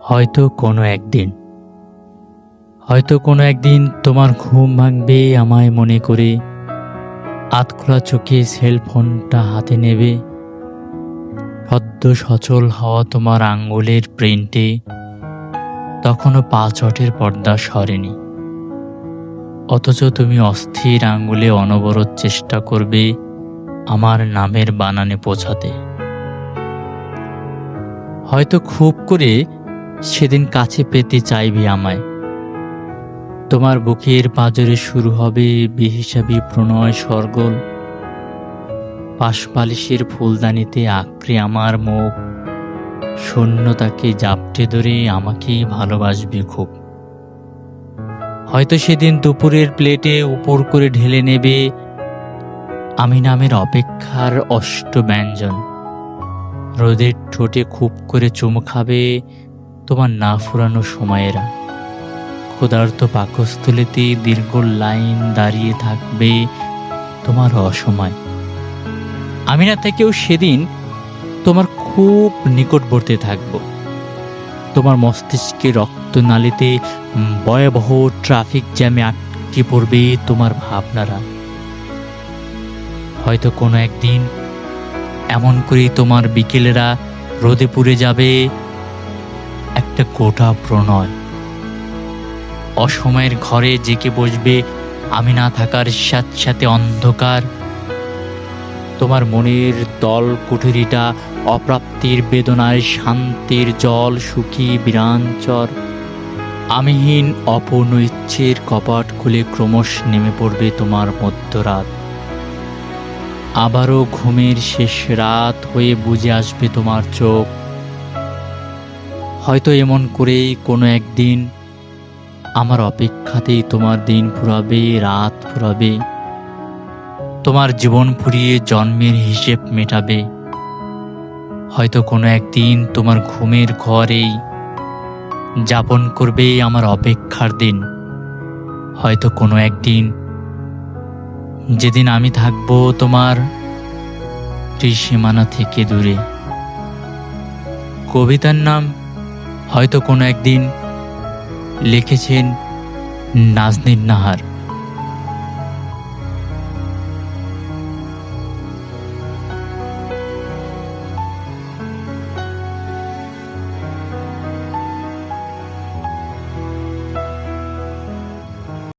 হয়তো কোনো একদিন তোমার ঘুম ভাঙবে আমায় মনে করে, আধখোলা চোখে সেলফোনটা হাতে নেবে। সদ্য সচল হওয়া তোমার আঙ্গুলের প্রিন্টে তখনও 5 ওয়াটের পর্দা সরেনি, অথচ তুমি অস্থির আঙ্গুলে অনবরত চেষ্টা করবে আমার নামের বানানে পৌঁছাতে। হয়তো খুব করে সেদিন কাছে পেতে চাইবে আমায়, তোমার বুকের পাঁজরে শুরু হবে বেহিসাবি প্রণয় সরগোল। পাশবালিশের ফুলদানিতে আঁকড়ে আমার মুখ, শূন্যতাকে জাপটে ধরে আমাকেই ভালোবাসবে খুব। হয়তো সেদিন দুপুরের প্লেটে উপর করে ঢেলে নেবে আমি নামের অপেক্ষার অষ্টব্যঞ্জন। রোদের ঠোঁটে খুব করে চুমু খাবে তোমার না ফুরানো সময়েরা। ক্ষুধার্ত পাকস্থলীতে দীর্ঘ লাইন দাঁড়িয়ে থাকবে তোমার অসময়। আমি না থেকেও সেদিন তোমার খুব নিকটবর্তী থাকব। তোমার মস্তিষ্কে রক্তনালীতে ভয়াবহ ট্রাফিক জ্যামে আটকে পড়বে তোমার ভাবনারা। হয়তো কোনো একদিন এমন করে তোমার বিকেলেরা রোদে পুড়ে যাবে একটা গোটা প্রণয়। অসময়ের ঘরে জেকে বসবে আমি না থাকার সাথে অন্ধকার। তোমার মনের তল কুঠুরিটা অপ্রাপ্তির বেদনায় শান্তির জল শুকিয়ে বিরাঞ্চর। আমিহীন অপূর্ণ ইচ্ছের কপাট খুলে ক্রমশ নেমে পড়বে তোমার মধ্যরাত। আবারও ঘুমের শেষ রাত হয়ে বুজে আসবে তোমার চোখ। হয়তো এমন করেই কোনো একদিন আমার অপেক্ষাতেই তোমার দিন ফুরাবে, রাত ফুরাবে, তোমার জীবন ফুরিয়ে জন্মের হিসেব মেটাবে। হয়তো কোনো একদিন তোমার ঘুমের ঘরেই যাপন করবে আমার অপেক্ষার দিন। হয়তো কোনো একদিন যেদিন আমি থাকবো তোমার ত্রিসীমানা থেকে দূরে। কবিতার নাম হয়তো কোনো একদিন লিখেছেন নাজনীন নাহার।